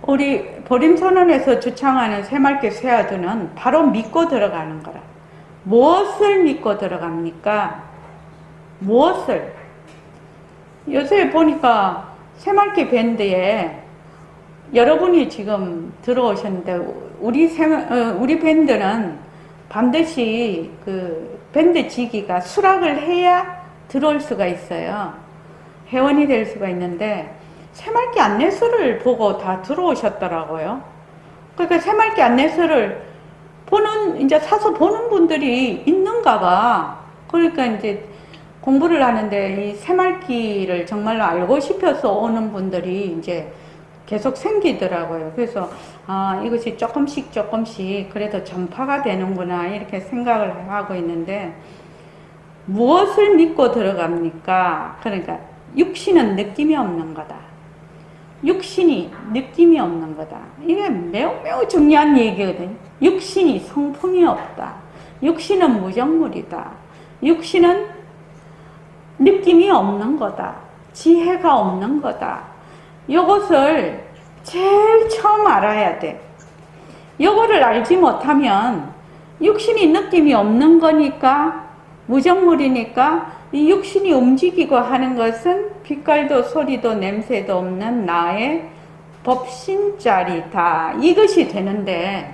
우리 보림선언에서 주창하는 새맑게 쇠하두는 바로 믿고 들어가는 거라. 무엇을 믿고 들어갑니까? 무엇을? 요새 보니까 새맑게 밴드에 여러분이 지금 들어오셨는데 우리 밴드는 반드시 그 밴드 지기가 수락을 해야 들어올 수가 있어요. 회원이 될 수가 있는데 새맑게 안내서를 보고 다 들어오셨더라고요. 그러니까 새맑게 안내서를 이제 사서 보는 분들이 있는가 봐. 그러니까 이제 공부를 하는데 이 새맑기를 정말로 알고 싶어서 오는 분들이 이제 계속 생기더라고요. 그래서 이것이 조금씩 그래도 전파가 되는구나 이렇게 생각을 하고 있는데, 무엇을 믿고 들어갑니까? 그러니까 육신은 느낌이 없는 거다. 육신이 느낌이 없는 거다. 이게 매우 중요한 얘기거든. 육신이 성품이 없다. 육신은 무정물이다. 육신은 느낌이 없는 거다. 지혜가 없는 거다. 요것을 제일 처음 알아야 돼. 요거를 알지 못하면 육신이 느낌이 없는 거니까, 무정물이니까 이 육신이 움직이고 하는 것은 빛깔도 소리도 냄새도 없는 나의 법신짜리다. 이것이 되는데,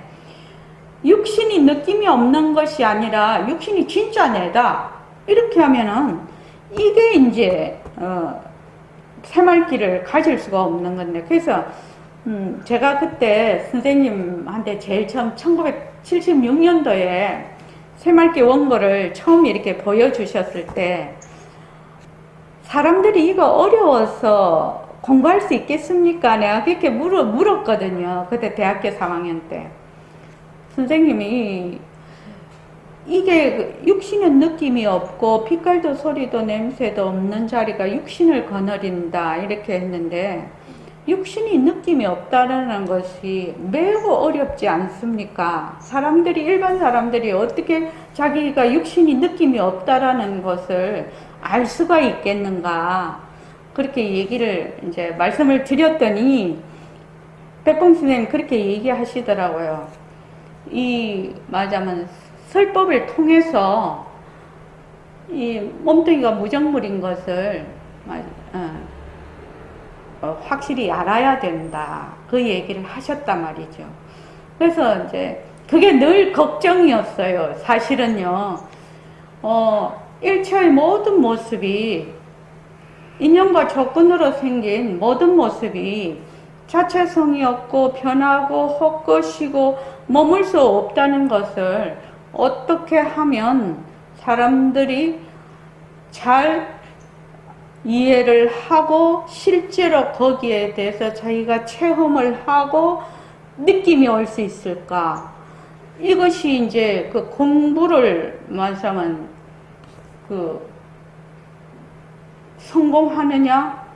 육신이 느낌이 없는 것이 아니라 육신이 진짜 내다. 이렇게 하면은 이게 이제 새맑기를 가질 수가 없는 건데, 그래서 제가 그때 선생님한테 제일 처음 1976년도에 새맑기 원고를 처음 이렇게 보여주셨을 때, 사람들이 이거 어려워서 공부할 수 있겠습니까? 내가 그렇게 물었거든요. 그때 대학교 3학년 때. 선생님이 이게 육신은 느낌이 없고 빛깔도 소리도 냄새도 없는 자리가 육신을 거느린다 이렇게 했는데, 육신이 느낌이 없다라는 것이 매우 어렵지 않습니까? 일반 사람들이 어떻게 자기가 육신이 느낌이 없다라는 것을 알 수가 있겠는가? 그렇게 얘기를 이제 말씀을 드렸더니 백봉 선생님 그렇게 얘기하시더라고요. 말하자면 설법을 통해서 이 몸뚱이가 무정물인 것을 확실히 알아야 된다. 그 얘기를 하셨단 말이죠. 그래서 이제 그게 늘 걱정이었어요. 사실은요. 일체의 모든 모습이, 인연과 조건으로 생긴 모든 모습이 자체성이 없고 변하고 헛것이고 머물 수 없다는 것을 어떻게 하면 사람들이 잘 이해를 하고 실제로 거기에 대해서 자기가 체험을 하고 느낌이 올 수 있을까? 이것이 이제 그 공부를 말하자면 성공하느냐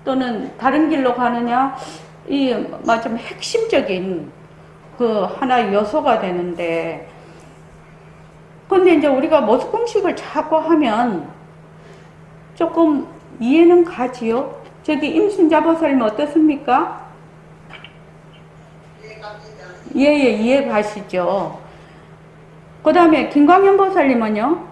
또는 다른 길로 가느냐, 이 말하자면 핵심적인 그 하나의 요소가 되는데, 근데 이제 우리가 모습 공식을 자꾸 하면 조금 이해는 가지요? 저기 임순자 보살님 어떻습니까? 예, 이해 가시죠? 그 다음에 김광현 보살님은요?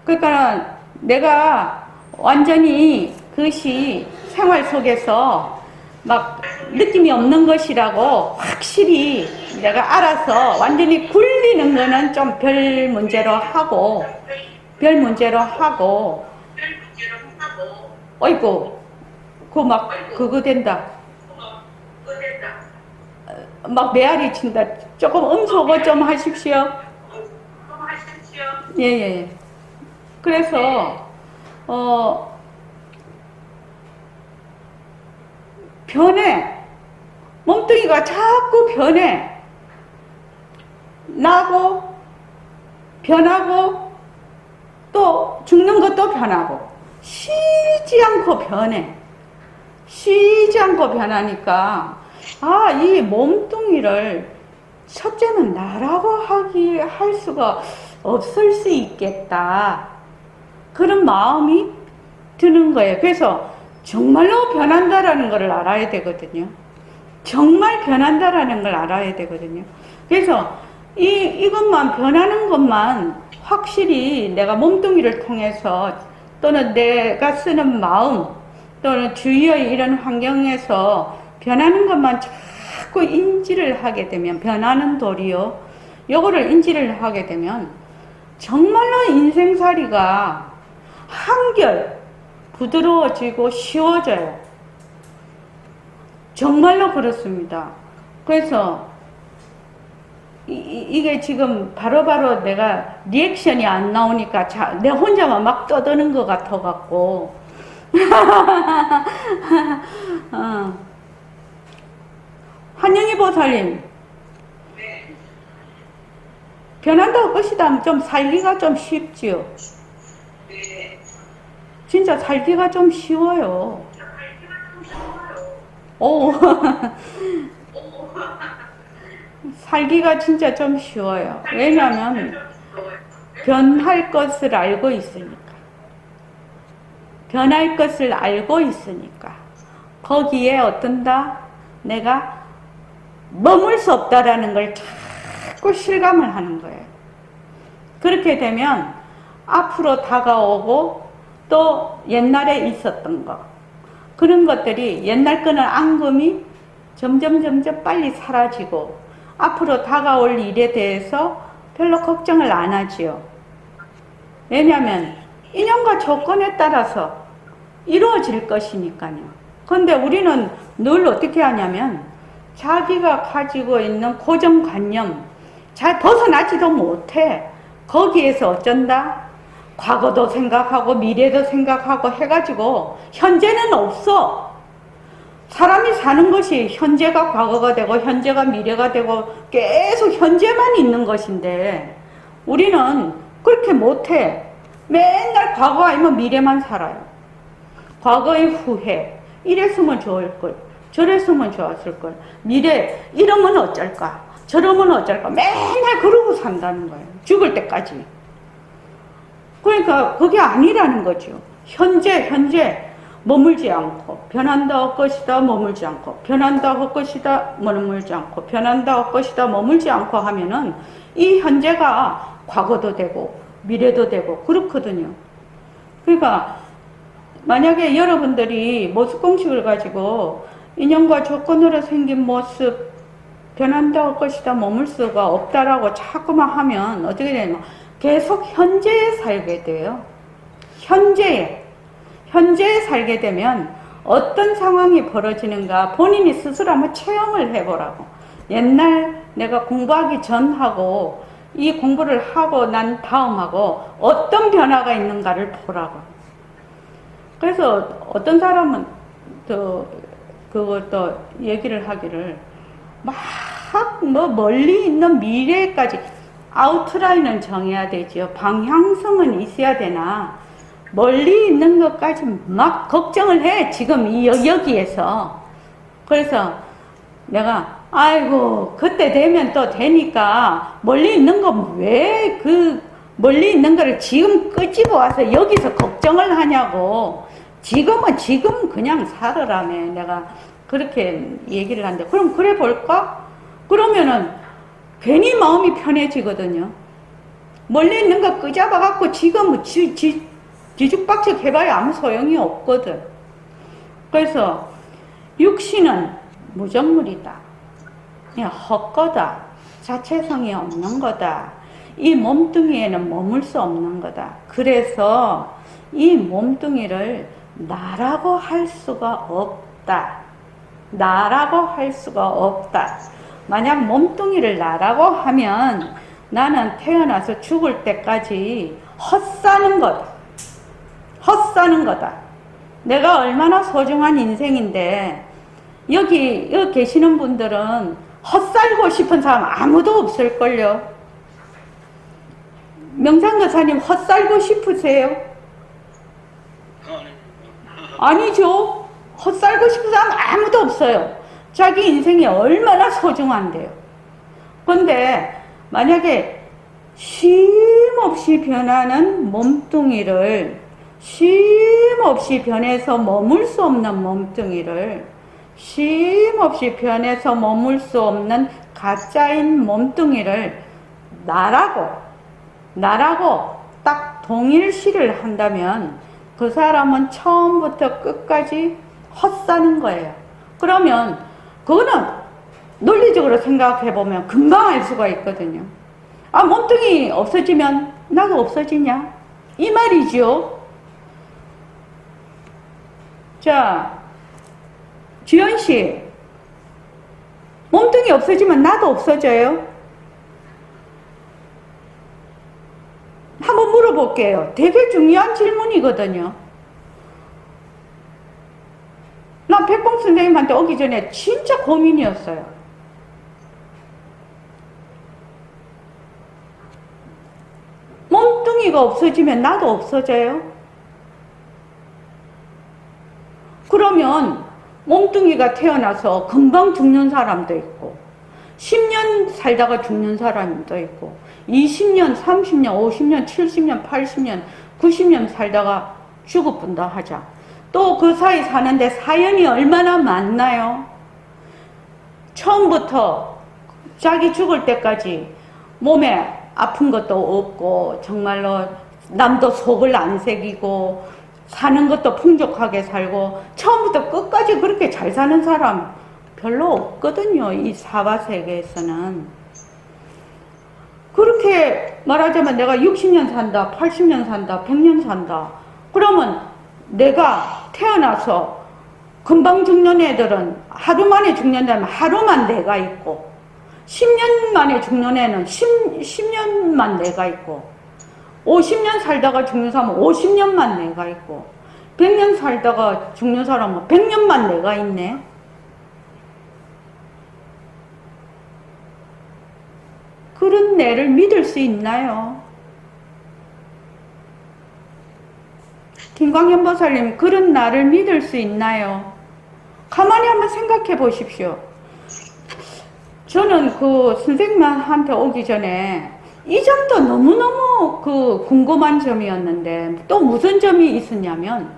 그러니까 내가 완전히 그것이 생활 속에서 막 느낌이 없는 것이라고 확실히 내가 알아서 완전히 굴리는 거는 좀 별 문제로 하고 어이구 그거 된다, 막 메아리 친다. 조금 음소거 좀 하십시오. 예. 그래서 변해. 몸뚱이가 자꾸 변해. 나고 변하고 또 죽는 것도 변하고 쉬지 않고 변해. 쉬지 않고 변하니까 이 몸뚱이를 첫째는 나라고 할 수가 없을 수 있겠다. 그런 마음이 드는 거예요. 그래서 정말로 변한다라는 걸 알아야 되거든요. 정말 변한다라는 걸 알아야 되거든요. 그래서 이것만 변하는 것만 확실히 내가 몸뚱이를 통해서 또는 내가 쓰는 마음 또는 주위의 이런 환경에서 변하는 것만 자꾸 인지를 하게 되면 변하는 도리요. 요거를 인지를 하게 되면 정말로 인생살이가 한결 부드러워지고 쉬워져요. 정말로 그렇습니다. 그래서 이게 지금 바로바로 내가 리액션이 안 나오니까 내 혼자만 막 떠드는 것 같아갖고 한영희 보살님, 변한다고 것이다 좀 살기가 좀 쉽지요. 진짜 살기가 좀 쉬워요. 오, 살기가 진짜 좀 쉬워요. 왜냐하면 변할 것을 알고 있으니까. 변할 것을 알고 있으니까. 거기에 어떤다? 내가 머물 수 없다라는 걸 자꾸 실감을 하는 거예요. 그렇게 되면 앞으로 다가오고 또 옛날에 있었던 거, 그런 것들이 옛날 거는 앙금이 점점 빨리 사라지고 앞으로 다가올 일에 대해서 별로 걱정을 안 하지요. 왜냐하면 인연과 조건에 따라서 이루어질 것이니까요. 그런데 우리는 늘 어떻게 하냐면 자기가 가지고 있는 고정관념 잘 벗어나지도 못해. 거기에서 어쩐다? 과거도 생각하고 미래도 생각하고 해가지고 현재는 없어. 사람이 사는 것이 현재가 과거가 되고 현재가 미래가 되고 계속 현재만 있는 것인데 우리는 그렇게 못해. 맨날 과거 아니면 미래만 살아요. 과거의 후회, 이랬으면 좋을걸, 저랬으면 좋았을걸, 미래 이러면 어쩔까, 저러면 어쩔까, 맨날 그러고 산다는 거예요. 죽을 때까지. 그러니까 그게 아니라는 거죠. 현재 머물지 않고, 변한다 할 것이다 머물지 않고, 변한다 할 것이다 머물지 않고, 변한다 할 것이다 머물지 않고 하면은 이 현재가 과거도 되고 미래도 되고 그렇거든요. 그러니까 만약에 여러분들이 모습 공식을 가지고 인연과 조건으로 생긴 모습 변한다 할 것이다 머물 수가 없다라고 자꾸만 하면 어떻게 되냐면 계속 현재에 살게 돼요. 현재에 살게 되면 어떤 상황이 벌어지는가 본인이 스스로 한번 체험을 해보라고. 옛날 내가 공부하기 전하고 이 공부를 하고 난 다음하고 어떤 변화가 있는가를 보라고. 그래서 어떤 사람은 그것도 얘기를 하기를 막 멀리 있는 미래까지 아웃라인을 정해야 되지요. 방향성은 있어야 되나 멀리 있는 것까지 막 걱정을 해. 지금 여기에서. 그래서 내가 아이고 그때 되면 또 되니까 멀리 있는 거 왜 멀리 있는 거를 지금 끄집어 와서 여기서 걱정을 하냐고. 지금은 지금 그냥 살아라며. 내가 그렇게 얘기를 하는데 그럼 그래 볼까? 그러면은 괜히 마음이 편해지거든요. 멀리 있는 거 끄잡아 갖고 지금 뒤죽박죽 해봐야 아무 소용이 없거든. 그래서 육신은 무정물이다. 그냥 헛거다. 자체성이 없는 거다. 이 몸뚱이에는 머물 수 없는 거다. 그래서 이 몸뚱이를 나라고 할 수가 없다. 나라고 할 수가 없다. 만약 몸뚱이를 나라고 하면 나는 태어나서 죽을 때까지 헛사는 거다. 헛사는 거다. 내가 얼마나 소중한 인생인데 여기 계시는 분들은 헛살고 싶은 사람 아무도 없을걸요. 명상교사님 헛살고 싶으세요? 아니죠. 헛살고 싶은 사람 아무도 없어요. 자기 인생이 얼마나 소중한데요. 그런데 만약에 쉼없이 변하는 몸뚱이를 쉼없이 쉼없이 변해서 머물 수 없는 몸뚱이를, 쉼없이 변해서 머물 수 없는 가짜인 몸뚱이를 나라고 딱 동일시를 한다면 그 사람은 처음부터 끝까지 헛사는 거예요. 그러면 그거는 논리적으로 생각해보면 금방 알 수가 있거든요. 아, 몸뚱이 없어지면 나도 없어지냐? 이 말이죠. 자, 주연씨, 몸뚱이 없어지면 나도 없어져요? 한번 물어볼게요. 되게 중요한 질문이거든요. 나 백봉 선생님한테 오기 전에 진짜 고민이었어요. 몸뚱이가 없어지면 나도 없어져요? 그러면 몸뚱이가 태어나서 금방 죽는 사람도 있고 10년 살다가 죽는 사람도 있고 20년, 30년, 50년, 70년, 80년, 90년 살다가 죽어본다 하자. 또 그 사이 사는데 사연이 얼마나 많나요? 처음부터 자기 죽을 때까지 몸에 아픈 것도 없고 정말로 남도 속을 안 새기고 사는 것도 풍족하게 살고 처음부터 끝까지 그렇게 잘 사는 사람 별로 없거든요. 이 사바세계에서는. 그렇게 말하자면 내가 60년 산다, 80년 산다, 100년 산다. 그러면 내가 태어나서 금방 죽는 애들은 하루 만에 죽는다면 하루만 내가 있고 10년 만에 죽는 애는 10년만 내가 있고 50년 살다가 죽는 사람은 50년만 내가 있고 100년 살다가 죽는 사람은 100년만 내가 있네. 그런 애를 믿을 수 있나요? 김광현 보살님, 그런 나를 믿을 수 있나요? 가만히 한번 생각해 보십시오. 저는 그 선생님한테 오기 전에 이 점도 너무너무 그 궁금한 점이었는데 또 무슨 점이 있었냐면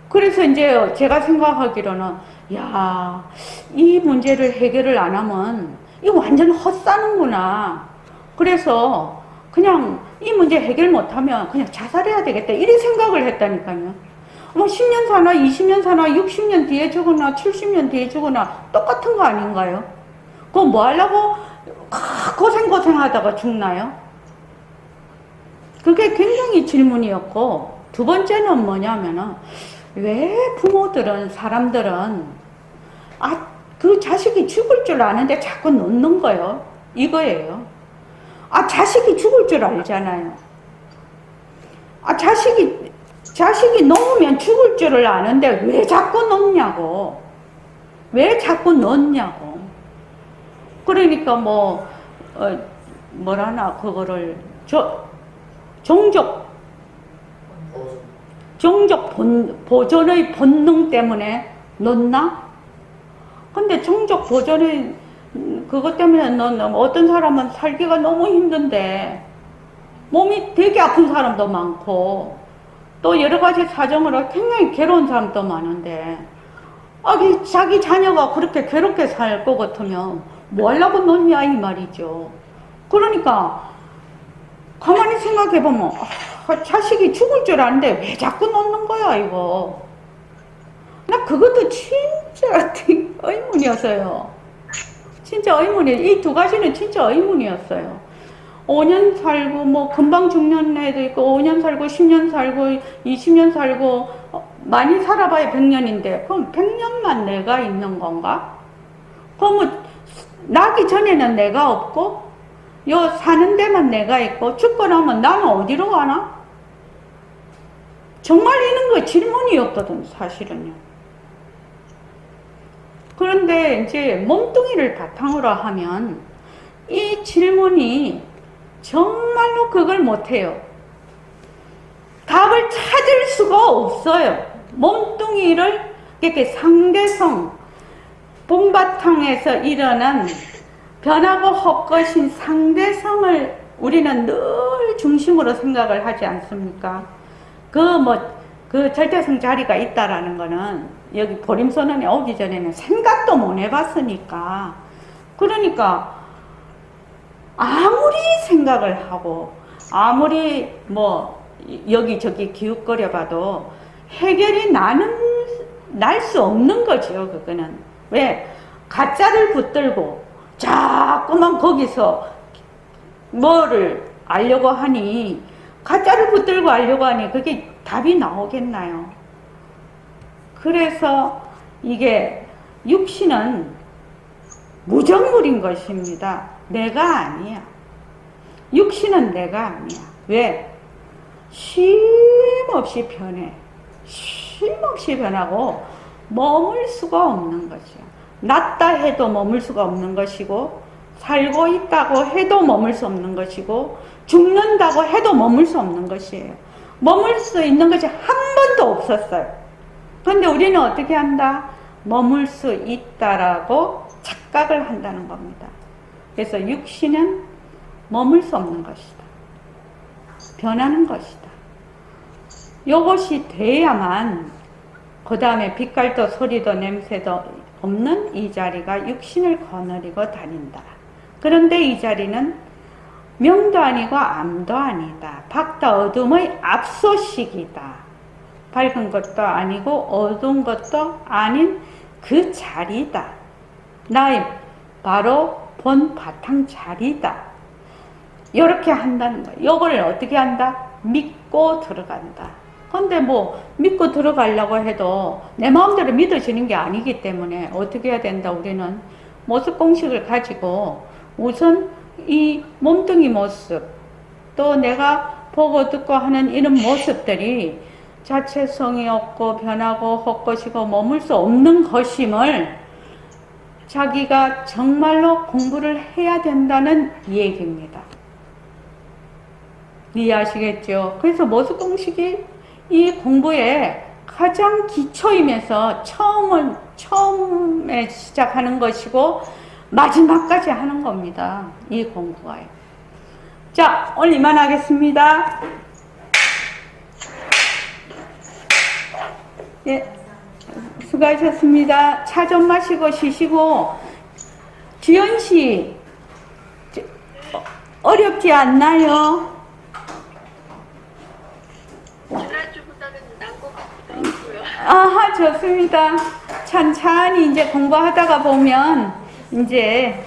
그래서 이제 제가 생각하기로는 야, 이 문제를 해결을 안 하면 이거 완전 헛사는구나. 그래서 그냥 이 문제 해결 못하면 그냥 자살해야 되겠다. 이런 생각을 했다니까요. 뭐 10년 사나 20년 사나 60년 뒤에 죽거나 70년 뒤에 죽거나 똑같은 거 아닌가요? 그거 뭐 하려고 고생하다가 죽나요? 그게 굉장히 질문이었고 두 번째는 뭐냐면은 왜 부모들은 사람들은 그 자식이 죽을 줄 아는데 자꾸 놓는 거예요. 이거예요. 자식이 죽을 줄 알잖아요. 자식이 놓으면 죽을 줄을 아는데 왜 자꾸 놓냐고. 왜 자꾸 놓냐고. 그러니까 뭐라나 그거를 종족 보존의 본능 때문에 놓나? 근데 종족 보존의 그것 때문에 어떤 사람은 살기가 너무 힘든데 몸이 되게 아픈 사람도 많고 또 여러 가지 사정으로 굉장히 괴로운 사람도 많은데 자기 자녀가 그렇게 괴롭게 살 것 같으면 뭐 하려고 놓냐 이 말이죠. 그러니까 가만히 생각해보면 자식이 죽을 줄 아는데 왜 자꾸 놓는 거야 이거. 나 그것도 진짜 의문이었어요. 진짜 의문이에요. 이 두 가지는 진짜 의문이었어요. 5년 살고 금방 죽는 애도 있고 5년 살고 10년 살고 20년 살고 많이 살아봐야 100년인데 그럼 100년만 내가 있는 건가? 그럼 나기 전에는 내가 없고 사는 데만 내가 있고 죽고 나면 나는 어디로 가나? 정말 이런 거 질문이었거든 사실은요. 그런데 이제 몸뚱이를 바탕으로 하면 이 질문이 정말로 그걸 못해요. 답을 찾을 수가 없어요. 몸뚱이를 이렇게 상대성, 봄바탕에서 일어난 변하고 헛것인 상대성을 우리는 늘 중심으로 생각을 하지 않습니까? 그 절대성 자리가 있다라는 거는 여기 보림선언에 오기 전에는 생각도 못 해봤으니까. 그러니까 아무리 생각을 하고 아무리 뭐 여기저기 기웃거려 봐도 해결이 날 수 없는 거죠. 그거는 왜 가짜를 붙들고 자꾸만 거기서 뭐를 알려고 하니, 가짜를 붙들고 알려고 하니 그게 답이 나오겠나요? 그래서 이게 육신은 무정물인 것입니다. 내가 아니야. 육신은 내가 아니야. 왜? 쉼없이 변해. 쉼없이 변하고 머물 수가 없는 거죠. 낫다 해도 머물 수가 없는 것이고, 살고 있다고 해도 머물 수 없는 것이고, 죽는다고 해도 머물 수 없는 것이에요. 머물 수 있는 것이 한 번도 없었어요. 그런데 우리는 어떻게 한다? 머물 수 있다라고 착각을 한다는 겁니다. 그래서 육신은 머물 수 없는 것이다. 변하는 것이다. 이것이 돼야만 그 다음에 빛깔도 소리도 냄새도 없는 이 자리가 육신을 거느리고 다닌다. 그런데 이 자리는 명도 아니고 암도 아니다. 밝다 어둠의 압소식이다. 밝은 것도 아니고 어두운 것도 아닌 그 자리다. 나의 바로 본 바탕 자리다. 이렇게 한다는 거예요. 이걸 어떻게 한다? 믿고 들어간다. 근데 뭐 믿고 들어가려고 해도 내 마음대로 믿어지는 게 아니기 때문에 어떻게 해야 된다? 우리는 모습 공식을 가지고 우선 이 몸뚱이 모습, 또 내가 보고 듣고 하는 이런 모습들이 자체성이 없고 변하고 헛것이고 머물 수 없는 것임을 자기가 정말로 공부를 해야 된다는 얘기입니다. 이해하시겠죠? 그래서 모습 공식이 이 공부의 가장 기초이면서 처음에 시작하는 것이고 마지막까지 하는 겁니다. 이 공부가요. 자, 오늘 이만하겠습니다. 예, 수고하셨습니다. 차 좀 마시고 쉬시고. 지연씨, 어렵지 않나요? 지난주보다는 나은 것 같기도 하고요. 아하, 좋습니다. 찬찬히 이제 공부하다가 보면 이제